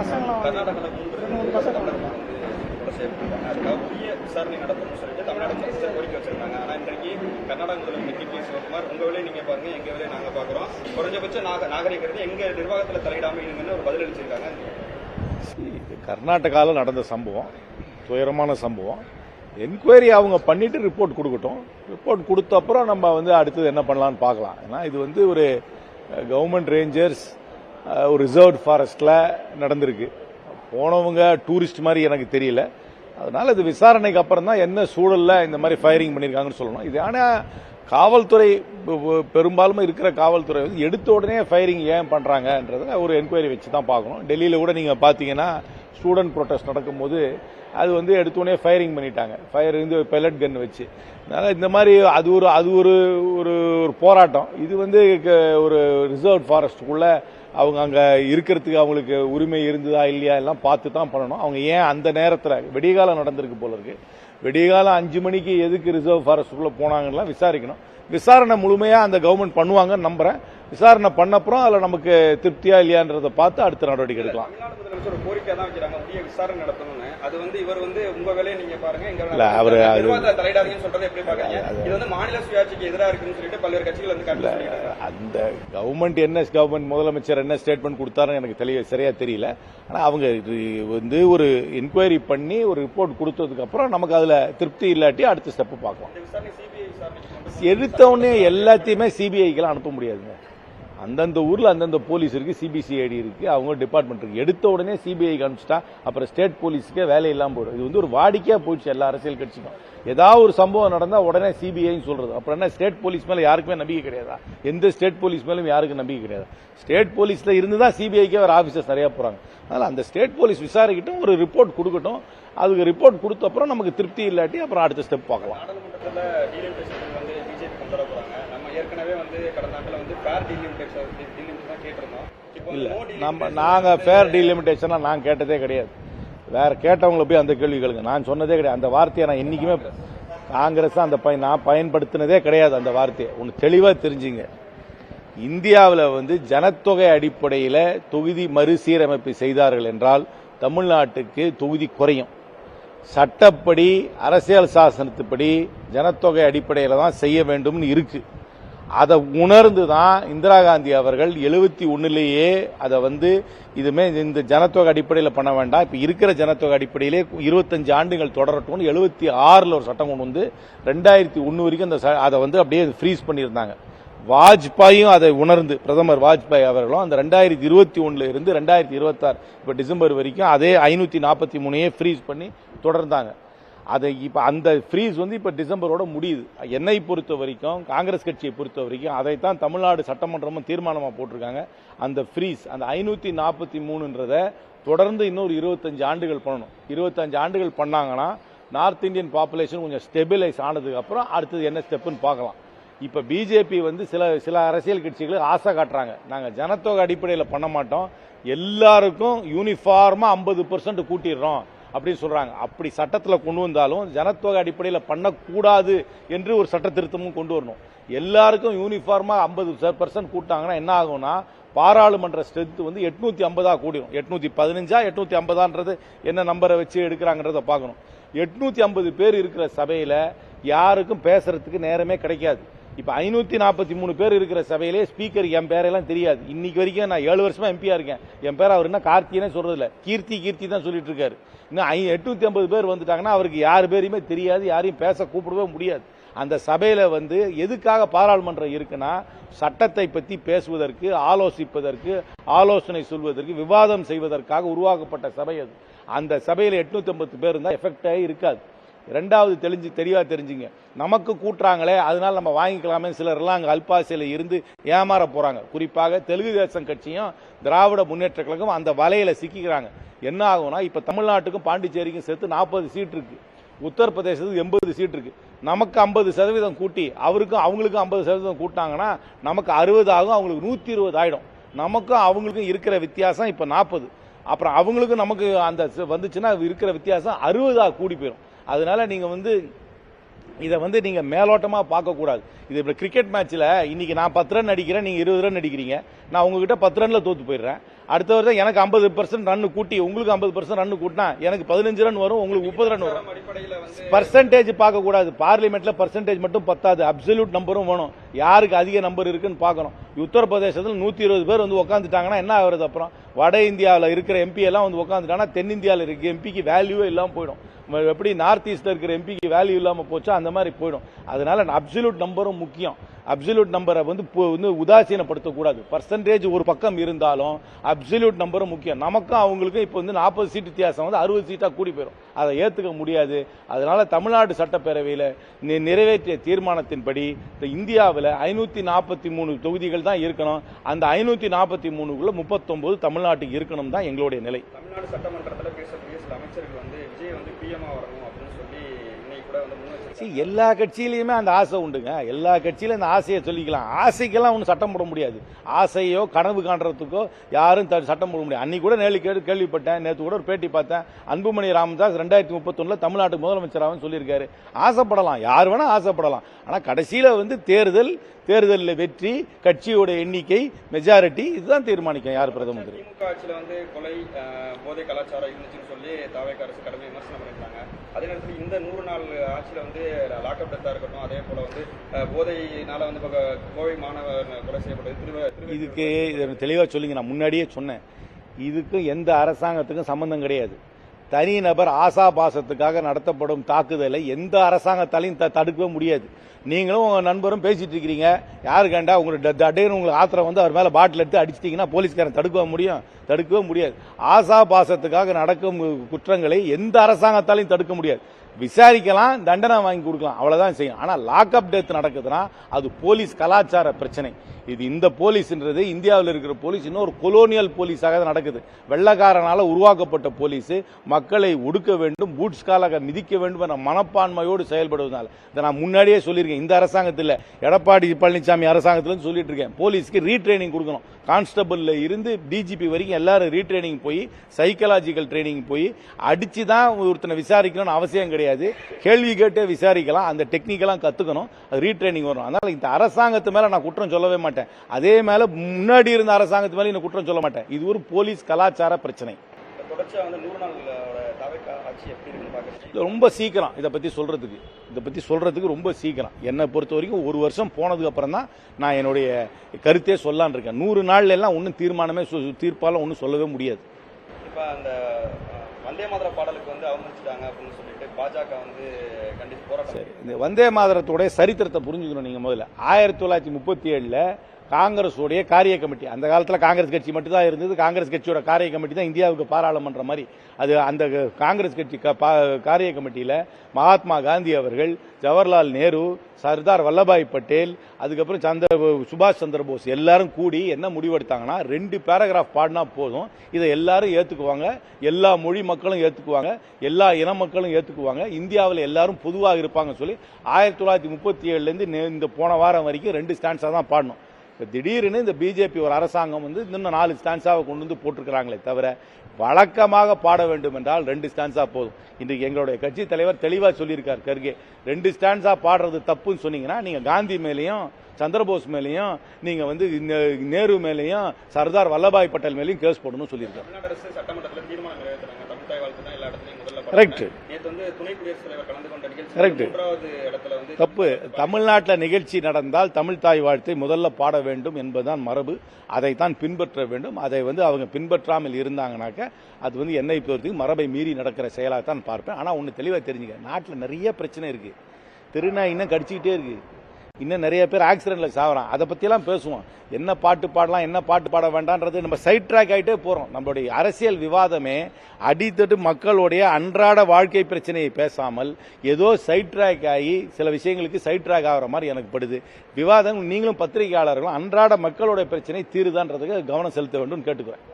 கர்நாடகாவில் 3 பசங்க கொலை செய்யப்பட்டிருக்காங்க. அதுக்காக உரிய விசாரணை நடத்தணும்னு சொல்லிட்டு தமிழ்நாடு முதலமைச்சர் கோரிக்கை வச்சிருக்காங்க. ஆனால் இன்றைக்கு கர்நாடக முதலமைச்சர் கே சிவகுமார் உங்க வேலையை நீங்க பாருங்க, எங்க வேலையை நாங்க பாக்குறோம், குறைஞ்சபட்ச நாகரிகிறது எங்க நிர்வாகத்தில் தலையிடாம இருங்கன்னு ஒரு பதில் அளிச்சிருக்காங்க. கர்நாடகாவில் நடந்த சம்பவம் துயரமான சம்பவம். என்கொயரி அவங்க பண்ணிட்டு ரிப்போர்ட் கொடுக்கட்டும். ரிப்போர்ட் கொடுத்த அப்புறம் நம்ம அடுத்தது என்ன பண்ணலாம்னு பார்க்கலாம். ஏன்னா இது ஒரு கவர்மெண்ட் ரேஞ்சர்ஸ் ஒரு ரிசர்வ்ட் ஃபாரஸ்ட்ல நடந்திருக்கு. போனவங்க டூரிஸ்ட் மாதிரி எனக்கு தெரியல. அதனால இது விசாரணைக்கு அப்புறம் தான் என்ன சூழல்ல இந்த மாதிரி ஃபயரிங் பண்ணியிருக்காங்கன்னு சொல்லணும். இது ஆனால் காவல்துறை பெரும்பாலும் இருக்கிற காவல்துறை எடுத்த உடனே ஃபயரிங் ஏன் பண்றாங்கன்றத ஒரு என்கொயரி வச்சு தான் பார்க்கணும். டெல்லியில கூட நீங்க பாத்தீங்கன்னா ஸ்டூடெண்ட் ப்ரொடெஸ்ட் நடக்கும்போது அது எடுத்தோடனே ஃபயரிங் பண்ணிட்டாங்க, பெல்லட் கன் வச்சு. அதனால இந்த மாதிரி அது ஒரு போராட்டம். இது ஒரு ரிசர்வ் ஃபாரஸ்டுக்குள்ள அவங்க அங்க இருக்கிறதுக்கு அவங்களுக்கு உரிமை இருந்ததா இல்லையா எல்லாம் பார்த்து தான் பண்ணணும். அவங்க ஏன் அந்த நேரத்தில் வெடிகாலம் நடந்திருக்கு போல இருக்கு, வெடிகாலம் 5 மணிக்கு எதுக்கு ரிசர்வ் ஃபாரஸ்டுக்குள்ள போனாங்கன்னா விசாரிக்கணும். விசாரணை முழுமையா அந்த கவர்மெண்ட் பண்ணுவாங்கன்னு நம்புறேன். விசாரணை பண்ணப்புறம் அதுல நமக்கு திருப்தியா இல்லையான்றதை பார்த்து அடுத்த நடவடிக்கை எடுக்கலாம். ஒரு கோரிக்கை தான் வைக்கிறாங்க, உரிய விசாரணை நடத்தணும்னு. அது இவர் உங்க வேலையை நீங்க பாருங்க, இல்ல அவர் தலையிடாதீங்கன்னு சொல்றதை எப்படி பாக்குறீங்க? இது மாநில சுயாட்சிக்கு எதிராக இருக்குன்னு சொல்லிட்டு பல்வேறு கட்சிகள் அந்த கவர்மெண்ட் என்ன கவர்மெண்ட் முதலமைச்சர் என்ன ஸ்டேட்மெண்ட் கொடுத்தாருன்னு எனக்கு சரியா தெரியல. ஆனா அவங்க ஒரு என்கொயரி பண்ணி ஒரு ரிப்போர்ட் கொடுத்ததுக்கு அப்புறம் நமக்கு அதுல திருப்தி இல்லாட்டி அடுத்த ஸ்டெப் பார்க்கலாம். எடுத்தவொடனே எல்லாத்தையுமே சிபிஐக்கெல்லாம் அனுப்ப முடியாதுங்க. அந்தந்த ஊர்ல அந்தந்த போலீஸ் இருக்கு, சிபிசிஐடி இருக்கு, அவங்க டிபார்ட்மெண்ட் இருக்கு. எடுத்த உடனே சிபிஐக்கு அனுப்பிச்சிட்டா அப்புறம் ஸ்டேட் போலீஸுக்கே வேலை இல்லாம போயிடும். இது ஒரு வாடிக்கையா போயிடுச்சு எல்லா அரசியல் கட்சிக்கும். ஏதாவது ஒரு சம்பவம் நடந்தா உடனே சிபிஐன்னு சொல்றது. அப்புறம் என்ன, ஸ்டேட் போலீஸ் மேல யாருக்குமே நம்பிக்கை கிடையாதா? எந்த ஸ்டேட் போலீஸ் மேலும் யாருக்கும் நம்பிக்கை கிடையாது. ஸ்டேட் போலீஸ்ல இருந்துதான் சிபிஐக்கே ஒரு ஆபீசர்ஸ் நிறைய போறாங்க. அதனால அந்த ஸ்டேட் போலீஸ் விசாரிக்கட்டும், ஒரு ரிப்போர்ட் கொடுக்கட்டும். அதுக்கு ரிப்போர்ட் கொடுத்த அப்புறம் நமக்கு திருப்தி இல்லாட்டி அப்புறம் அடுத்த ஸ்டெப் பார்க்கலாம். ஏற்கனவே கடந்த ஆண்டுல ஃபேர் டீலிமிட்டேஷன் கேட்டிருந்தோம். இல்ல, நாங்க ஃபேர் டீலிமிட்டேஷன் நான் கேட்டதே கிடையாது. வேற கேட்டவங்களை போய் அந்த கேள்வி கேளுங்க. நான் சொன்னதே கிடையாது. அந்த வார்த்தையை நான் என்னைக்குமே காங்கிரஸ் நான் பயன்படுத்தினதே கிடையாது. அந்த வார்த்தையை ஒன்னு தெளிவா தெரிஞ்சுங்க. இந்தியாவில் ஜனத்தொகை அடிப்படையில் தொகுதி மறுசீரமைப்பு செய்தார்கள் என்றால் தமிழ்நாட்டுக்கு தொகுதி குறையும். சட்டப்படி அரசியல் சாசனத்துப்படி ஜனத்தொகை அடிப்படையில் தான் செய்ய வேண்டும் இருக்கு. அதை உணர்ந்துதான் இந்திரா காந்தி அவர்கள் 71லேயே அதை இதுமே இந்த ஜனத்தொகை அடிப்படையில் பண்ண வேண்டாம், இப்ப இருக்கிற ஜனத்தொகை அடிப்படையிலே 25 ஆண்டுகள் தொடரட்டும் 76ல் ஒரு சட்டம் கொண்டு 2001 வரைக்கும் அதை அப்படியே ஃப்ரீஸ் பண்ணியிருந்தாங்க. வாஜ்பாயும் அதை உணர்ந்து பிரதமர் வாஜ்பாய் அவர்களும் அந்த 2021 இருந்து 2026 இப்ப டிசம்பர் வரைக்கும் அதே 543 ஃப்ரீஸ் பண்ணி தொடர்ந்தாங்க. அதை இப்ப அந்த ஃப்ரீஸ் இப்ப டிசம்பரோட முடியுது. என்னை பொறுத்த வரைக்கும், காங்கிரஸ் கட்சியை பொறுத்த வரைக்கும் அதைத்தான் தமிழ்நாடு சட்டமன்றமும் தீர்மானமா போட்டிருக்காங்க. அந்த ஃப்ரீஸ் அந்த 543ன்றத தொடர்ந்து இன்னொரு 25 ஆண்டுகள் பண்ணணும். 25 ஆண்டுகள் பண்ணாங்கன்னா நார்த் இந்தியன் பாப்புலேஷன் கொஞ்சம் ஸ்டெபிலைஸ் ஆனதுக்கு அப்புறம் அடுத்தது என்ன ஸ்டெப்னு பார்க்கலாம். இப்ப பிஜேபி சில அரசியல் கட்சிகளுக்கு ஆசை காட்டுறாங்க, நாங்க ஜனத்தொகை அடிப்படையில் பண்ண மாட்டோம், எல்லாருக்கும் யூனிஃபார்மா 50% கூட்டிடுறோம் அப்படின்னு சொல்றாங்க. அப்படி சட்டத்தில் கொண்டு வந்தாலும் ஜனத்தொகை அடிப்படையில் பண்ணக்கூடாது என்று ஒரு சட்ட திருத்தமும் கொண்டு வரணும். எல்லாருக்கும் யூனிஃபார்மா 50% கூட்டாங்கன்னா என்ன ஆகும்னா பாராளுமன்ற ஸ்ட்ரென்த் 850 கூடிடும். 815 850 என்ன நம்பரை வச்சு எடுக்கிறாங்கன்றத பார்க்கணும். 850 பேர் இருக்கிற சபையில யாருக்கும் பேசுறதுக்கு நேரமே கிடைக்காது. இப்ப 543 பேர் இருக்கிற சபையிலே ஸ்பீக்கர் என் பேரெல்லாம் தெரியாது. இன்னைக்கு வரைக்கும் நான் 7 வருஷமா எம்பியா இருக்கேன். என் பேர் அவர் என்ன கார்த்தினே சொல்றது இல்ல, கீர்த்தி தான் சொல்லிட்டு இருக்காரு. இன்னும் 850 பேர் வந்துட்டாங்கன்னா அவருக்கு யாரு பேரையுமே தெரியாது, யாரையும் பேச கூப்பிடவே முடியாது. அந்த சபையில எதுக்காக பாராளுமன்றம் இருக்குன்னா சட்டத்தை பத்தி பேசுவதற்கு, ஆலோசிப்பதற்கு, ஆலோசனை சொல்வதற்கு, விவாதம் செய்வதற்காக உருவாக்கப்பட்ட சபை அது. அந்த சபையில 850 பேர் இருந்தா எஃபெக்டே இருக்காது. இரண்டாவது தெளிவா தெரிஞ்சுங்க, நமக்கு கூட்டுறாங்களே அதனால நம்ம வாங்கிக்கலாமே சிலர் எல்லாம் அங்க அல்பாசையில இருந்து ஏமாற போறாங்க. குறிப்பாக தெலுங்கு தேசம் கட்சியும் திராவிட முன்னேற்ற கழகம் அந்த வலையில சிக்கிறாங்க. என்ன ஆகும்னா இப்ப தமிழ்நாட்டுக்கும் பாண்டிச்சேரிக்கும் சேர்த்து 40 சீட் இருக்கு, உத்தரப்பிரதேசத்துக்கு 80 சீட் இருக்கு. நமக்கு 50% கூட்டி அவங்களுக்கும் 50% கூட்டாங்கன்னா நமக்கு 60 ஆகும், அவங்களுக்கு 120 ஆயிடும். நமக்கும் அவங்களுக்கும் இருக்கிற வித்தியாசம் இப்ப 40. அப்புறம் அவங்களுக்கும் நமக்கு அந்த வந்துச்சுன்னா இருக்கிற வித்தியாசம் 60 கூடி போயிடும். அதனால நீங்க இதை வந்து நீங்க மேலோட்டமா பார்க்க கூடாது. இது இப்ப கிரிக்கெட் மேட்ச்ல இன்னைக்கு நான் 10 ரன் அடிக்கிறேன், நீங்க 20 ரன் அடிக்கிறீங்க, நான் உங்ககிட்ட 10 ரன்ல தோத்து போயிடுறேன். அடுத்த வருஷம் எனக்கு 50% ரன் கூட்டி உங்களுக்கு 50% ரன் கூட்டினா எனக்கு 15 ரன் வரும், உங்களுக்கு 30 ரன் வரும். பர்சன்டேஜ் பார்க்க கூடாது. பார்லிமெண்ட்ல பர்சன்டேஜ் மட்டும் பத்தாது, அப்சல்யூட் நம்பரும் வேணும். யாருக்கு அதிக நம்பர் இருக்குன்னு பார்க்கணும். உத்தரப்பிரதேசத்தில் 120 பேர் வந்து உட்காந்துட்டாங்கன்னா என்ன ஆகுறது? அப்புறம் வட இந்தியாவில் இருக்கிற எம்பி எல்லாம் வந்து உட்காந்துட்டாங்கன்னா தென்னிந்தியாவில் இருக்க எம்பிக்கு வேல்யூவே இல்லாமல் போயிடும். எப்படி நார்த் ஈஸ்ட்ல இருக்கிற எம்பிக்கு வேல்யூ இல்லாம போச்சோ அந்த மாதிரி போயிடும். அதனால அப்சல்யூட் நம்பரும் முக்கியம். அப்சல்யூட் நம்பரை வந்து உதாசீனப்படுத்தக்கூடாது. பர்சன்டேஜ் ஒரு பக்கம் இருந்தாலும் அப்சல்யூட் நம்பரும் முக்கியம். நமக்கும் அவங்களுக்கும் இப்போ வந்து 40 சீட் வித்தியாசம் வந்து 60 சீட்டா கூடி போயிடும். அதை ஏத்துக்க முடியாது. அதனால தமிழ்நாடு சட்டப்பேரவையில் நிறைவேற்றிய தீர்மானத்தின்படி இந்தியாவில் 543 தொகுதிகள் தான் இருக்கணும். அந்த 543க்குள்ள 39 தமிழ்நாட்டுக்கு இருக்கணும் தான் எங்களுடைய நிலை. தமிழ்நாடு சட்டமன்றத்தில் பேசக்கூடிய சில அமைச்சர்கள் வந்து விஜய் வந்து பிஎம்ஆ வரணும் அப்படின்னு சொல்லி இன்னைக்கு கூட வந்து எல்லா கட்சியிலையுமே அந்த ஆசை உண்டுங்க. எல்லா கட்சியிலும் அந்த ஆசையை சொல்லிக்கலாம். ஆசைக்கெல்லாம் ஒன்றும் சட்டம் போட முடியாது. ஆசையோ கனவு காண்றதுக்கோ யாரும் சட்டம் போட முடியாது. அன்னைக்கு கூட கேள்விப்பட்டேன், நேற்று கூட ஒரு பேட்டி பார்த்தேன். அன்புமணி ராமதாஸ் 2031 தமிழ்நாட்டுக்கு முதலமைச்சராக சொல்லியிருக்காரு. ஆசைப்படலாம், யார் வேணா ஆசைப்படலாம். ஆனால் கடைசியில் வந்து தேர்தலில் வெற்றி, கட்சியோட எண்ணிக்கை, மெஜாரிட்டி இதுதான் தீர்மானிக்கும் யார் பிரதம மந்திரி. திமுக ஆட்சியில் வந்து கொலை, போதை கலாச்சாரம் இருந்துச்சுன்னு சொல்லி தாவேக்கா அரசு கடுமை விமர்சனம் பண்ணியிருந்தாங்க. அதே நேரத்தில் இந்த 100 நாள் ஆட்சியில் வந்து லாக்அப் டெத்தா இருக்கட்டும், அதே போல வந்து போதையினால வந்து கோவை மாணவர் கொலை செய்யப்பட்டது. இதுக்கு தெளிவாக சொல்லிங்க. நான் முன்னாடியே சொன்னேன், இதுக்கு எந்த அரசாங்கத்துக்கும் சம்பந்தம் கிடையாது. தனிநபர் ஆசாபாசத்துக்காக நடத்தப்படும் தாக்குதலை எந்த அரசாங்கத்தாலையும் தடுக்கவே முடியாது. நீங்களும் உங்க நண்பரும் பேசிட்டு இருக்கிறீங்க, யாரு கண்டா உங்களுக்கு ஆத்திரம் வந்து அவர் மேல பாட்டில் எடுத்து அடிச்சிட்டீங்கன்னா போலீஸ்காரன் தடுக்கவே முடியாது. ஆசாபாசத்துக்காக நடக்கும் குற்றங்களை எந்த அரசாங்கத்தாலையும் தடுக்க முடியாது. விசாரிக்கலாம், தண்டனை வாங்கி கொடுக்கலாம், அவ்வளவுதான் செய்யும். ஆனா லாக்அப் டெத் நடக்குதுன்னா அது போலீஸ் கலாச்சார பிரச்சனை. இது இந்த போலீஸ்ன்றது இந்தியாவில் இருக்கிற போலீஸ் இன்னொரு கொலோனியல் போலீஸாக நடக்குது. வெள்ளக்காரனால உருவாக்கப்பட்ட போலீஸ் மக்களை ஒடுக்க வேண்டும், பூட்ஸ் காலாக மிதிக்க வேண்டும் என்ற மனப்பான்மையோடு செயல்படுவதால் இதை நான் முன்னாடியே சொல்லியிருக்கேன். இந்த அரசாங்கத்தில் எடப்பாடி பழனிசாமி அரசாங்கத்தில் சொல்லிட்டு இருக்கேன், போலீஸ்க்கு ரீட்ரைனிங் கொடுக்கணும். கான்ஸ்டபிள்ல இருந்து டிஜிபி வரைக்கும் எல்லாரும் ரீட்ரைனிங் போய் சைக்கலாஜிக்கல் ட்ரைனிங் போய் அடிச்சு தான் ஒருத்தனை விசாரிக்கணும்னு அவசியம் கிடையாது. கேள்வி கேட்டே விசாரிக்கலாம். அந்த டெக்னிக்கெல்லாம் கத்துக்கணும், ரீட்ரைனிங் வரும். அதனால இந்த அரசாங்கத்து மேல நான் குற்றம் சொல்லவே மாட்டேன். அதே மேல முன்னாடி இருந்த அரசாங்கத்து மேல நான் குற்றம் சொல்ல மாட்டேன். இது ஒரு போலீஸ் கலாச்சார பிரச்சனை. ரொம்ப சீக்கிரம் இதை பத்தி சொல்றதுக்கு ரொம்ப சீக்கிரம். என்னை பொறுத்த வரைக்கும் 1 வருஷம் போனதுக்கு அப்புறம் தான் நான் என்னுடைய கருத்தே சொல்லலான் இருக்கேன். 100 நாள்ல எல்லாம் ஒன்னும் தீர்ப்பால ஒன்னும் சொல்லவே முடியாது. இப்ப அந்த வந்தே மாதர பாடலுக்கு வந்து அவமதிச்சிட்டாங்க அப்படின்னு சொல்லிட்டு பாஜக வந்து கண்டிப்பா போராட்டம். இந்த வந்தே மாதரத்தோட சரித்திரத்தை புரிஞ்சுக்கணும். நீங்க முதல்ல 1937 காங்கிரஸ் உடைய காரிய கமிட்டி, அந்த காலத்தில் காங்கிரஸ் கட்சி மட்டும் தான் இருந்தது. காங்கிரஸ் கட்சியோட காரிய கமிட்டி தான் இந்தியாவுக்கு பாராளுமன்ற மாதிரி. அது அந்த காங்கிரஸ் கட்சி காரிய கமிட்டியில் மகாத்மா காந்தி அவர்கள், ஜவஹர்லால் நேரு, சர்தார் வல்லபாய் பட்டேல், அதுக்கப்புறம் சுபாஷ் சந்திர போஸ் எல்லாரும் கூடி என்ன முடிவெடுத்தாங்கன்னா 2 பேராகிராஃப் பாடினா போதும், இதை எல்லாரும் ஏத்துக்குவாங்க, எல்லா மொழி மக்களும் ஏத்துக்குவாங்க, எல்லா இன மக்களும் ஏத்துக்குவாங்க, இந்தியாவில் எல்லாரும் பொதுவாக இருப்பாங்க சொல்லி 1937 இந்த போன வாரம் வரைக்கும் 2 ஸ்டாண்ட்ஸா தான் பாடணும். திடீர்னு இந்த பிஜேபி ஒரு அரசாங்கம் வந்து இன்னும் 4 ஸ்டான்ஸாவை கொண்டு வந்து போட்டிருக்கிறாங்களே தவிர வழக்கமாக பாட வேண்டும் என்றால் 2 ஸ்டான்ஸா போதும். இன்றைக்கு எங்களுடைய கட்சி தலைவர் தெளிவா சொல்லியிருக்கார் கர்கே, 2 ஸ்டான்ஸா பாடுறது தப்புன்னு சொன்னீங்கன்னா நீங்க காந்தி மேலையும் சந்திரபோஸ் மேலையும் நீங்க வந்து நேரு மேலையும் சர்தார் வல்லபாய் பட்டேல் மேலையும் கேஸ் போடணும்னு சொல்லியிருக்காரு. தப்பு. தமிழ்நாட்டில் நிகழ்ச்சி நடந்தால் தமிழ் தாய் வாழ்த்தை முதல்ல பாட வேண்டும் என்பதுதான் மரபு. அதைத்தான் பின்பற்ற வேண்டும். அதை வந்து அவங்க பின்பற்றாமல் இருந்தாங்கனாக்க அது வந்து என்னை பொறுத்தவரைக்கும் மரபை மீறி நடக்கிற செயலாக தான் பார்ப்பேன். ஆனா ஒன்னு தெளிவா தெரிஞ்சுக்க, நாட்டில் நிறைய பிரச்சனை இருக்கு. திருநாய் இன்னும் கடிச்சுக்கிட்டே இருக்கு. இன்னும் நிறைய பேர் ஆக்சிடென்ட்ல சாவறான். அதை பத்தியெல்லாம் பேசுவோம். என்ன பாட்டு பாடலாம், என்ன பாட்டு பாட வேண்டாம்ன்றது நம்ம சைட் ட்ராக் ஆகிட்டே போறோம். நம்மளுடைய அரசியல் விவாதமே அடித்தட்டு மக்களுடைய அன்றாட வாழ்க்கை பிரச்சனையை பேசாமல் ஏதோ சைட் ட்ராக் ஆகி சில விஷயங்களுக்கு சைட் ட்ராக் ஆகிற மாதிரி எனக்கு படுது. விவாதம் நீங்களும் பத்திரிகையாளர்களும் அன்றாட மக்களுடைய பிரச்சனை தீருதான்றதுக்கு கவனம் செலுத்த வேண்டும் கேட்டுக்கிறேன்.